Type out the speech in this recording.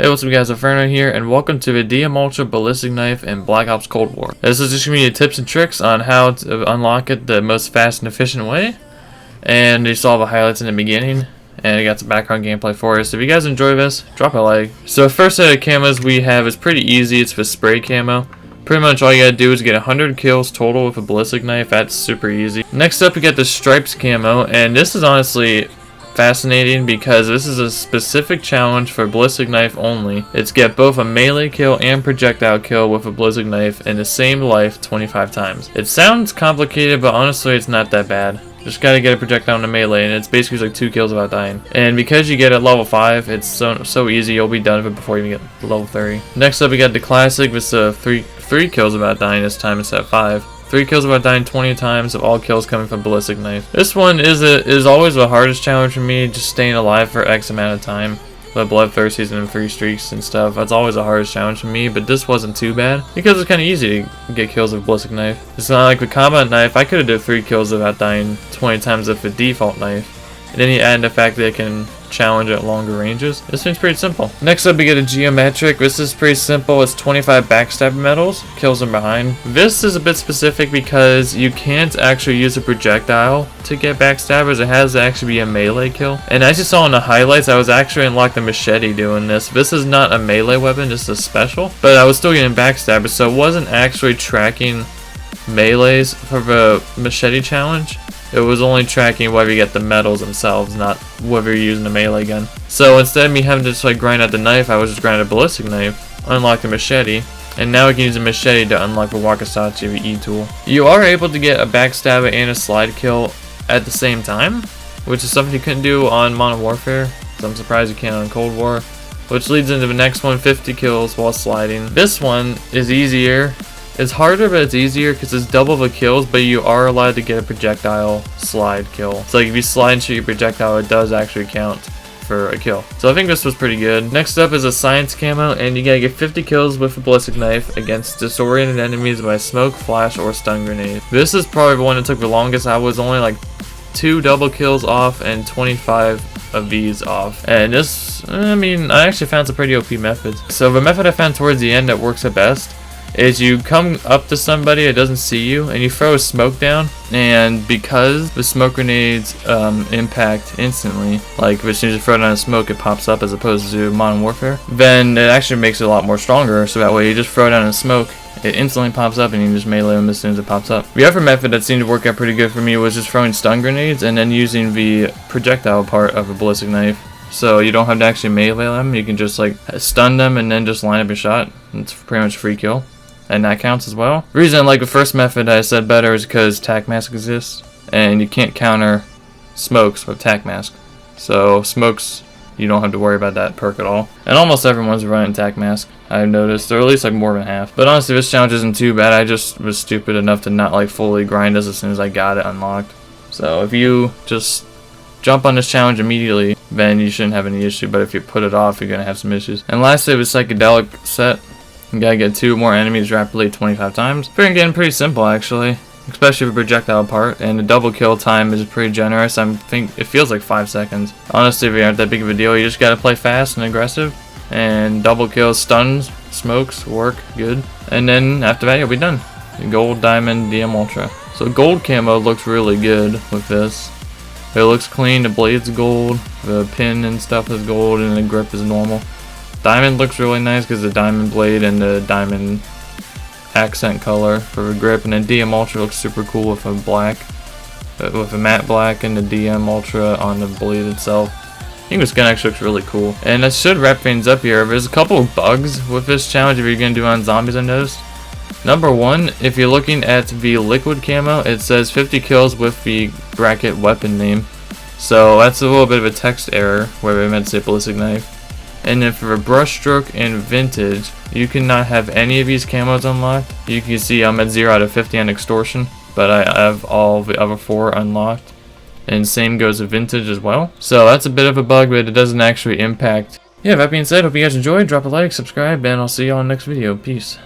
Hey, what's up guys, Inferno here, and welcome to the DM Ultra Ballistic Knife in Black Ops Cold War. This is just going to be tips and tricks on how to unlock it the most fast and efficient way. And you saw the highlights in the beginning, and I got some background gameplay for you. So if you guys enjoy this, drop a like. So the first set of camos we have is pretty easy. It's the spray camo. Pretty much all you gotta do is get 100 kills total with a ballistic knife. That's super easy. Next up we got the stripes camo, and this is honestly fascinating because this is a specific challenge for ballistic knife only. It's get both a melee kill and projectile kill with a ballistic knife in the same life 25 times. It sounds complicated, but honestly it's not that bad. Just gotta get a projectile in a melee, and it's basically like 2 kills without dying. And because you get at level 5, it's so easy, you'll be done with it before you even get to level 30. Next up we got the classic with three kills without dying this time instead of 5. 3 kills without dying 20 times, of all kills coming from ballistic knife. This one is always the hardest challenge for me, just staying alive for X amount of time. The bloodthirsties and 3 streaks and stuff, that's always the hardest challenge for me, but this wasn't too bad because it's kind of easy to get kills with ballistic knife. It's not like the combat knife. I could have did 3 kills without dying 20 times with the default knife. And then you add the fact that it can challenge at longer ranges. This one's pretty simple. Next up we get a geometric. This is pretty simple. It's 25 backstab medals, kills them behind. This is a bit specific because you can't actually use a projectile to get backstabbers. It has to actually be a melee kill. And as you saw in the highlights, I was actually unlocked the machete doing this. This is not a melee weapon, this is a special. But I was still getting backstabbers, so it wasn't actually tracking melees for the machete challenge. It was only tracking whether you get the medals themselves, not whether you're using a melee gun. So instead of me having to just like grind out the knife, I was just grinding a ballistic knife, unlock the machete, and now I can use a machete to unlock the Wakasachi, the E-tool. You are able to get a backstabber and a slide kill at the same time, which is something you couldn't do on Modern Warfare, so I'm surprised you can on Cold War. Which leads into the next one, 50 kills while sliding. This one is easier. It's harder, but it's easier because it's double the kills, but you are allowed to get a projectile slide kill. So like if you slide and shoot your projectile, it does actually count for a kill. So I think this was pretty good. Next up is a science camo, and you gotta get 50 kills with a ballistic knife against disoriented enemies by smoke, flash, or stun grenade. This is probably the one that took the longest. I was only like 2 double kills off and 25 of these off. And this, I actually found some pretty OP methods. So the method I found towards the end that works the best is you come up to somebody that doesn't see you and you throw a smoke down, and because the smoke grenades impact instantly, like as soon as you throw down a smoke it pops up as opposed to Modern Warfare, then it actually makes it a lot more stronger. So that way you just throw down a smoke, it instantly pops up, and you just melee them as soon as it pops up. The other method that seemed to work out pretty good for me was just throwing stun grenades and then using the projectile part of a ballistic knife. So you don't have to actually melee them, you can just like stun them and then just line up your shot. It's pretty much a free kill. And that counts as well. The reason I like the first method I said better is because tac mask exists, and you can't counter smokes with tac mask. So smokes, you don't have to worry about that perk at all. And almost everyone's running tac mask, I've noticed, or at least like more than half. But honestly, this challenge isn't too bad. I just was stupid enough to not like fully grind this as soon as I got it unlocked. So if you just jump on this challenge immediately, then you shouldn't have any issue. But if you put it off, you're gonna have some issues. And lastly, the psychedelic set. You gotta get 2 more enemies rapidly 25 times. Getting pretty simple actually, especially the projectile part, and the double kill time is pretty generous. I think it feels like 5 seconds. Honestly, if you aren't that big of a deal, you just gotta play fast and aggressive, and double kills, stuns, smokes work good, and then after that you'll be done. Gold, diamond, DM Ultra. So gold camo looks really good with this. It looks clean, the blade's gold, the pin and stuff is gold, and the grip is normal. Diamond looks really nice because the diamond blade and the diamond accent color for the grip, and then DM Ultra looks super cool with a black, with a matte black and the DM Ultra on the blade itself. I think the skin actually looks really cool. And I should wrap things up here. There's a couple of bugs with this challenge if you're gonna do on zombies, I noticed. Number 1, if you're looking at the liquid camo, it says 50 kills with the bracket weapon name. So that's a little bit of a text error where they meant to say ballistic knife. And then for brushstroke and vintage, you cannot have any of these camos unlocked. You can see I'm at 0 out of 50 on extortion, but I have all the other 4 unlocked. And same goes with vintage as well. So that's a bit of a bug, but it doesn't actually impact. Yeah, that being said, hope you guys enjoyed. Drop a like, subscribe, and I'll see you all in the next video. Peace.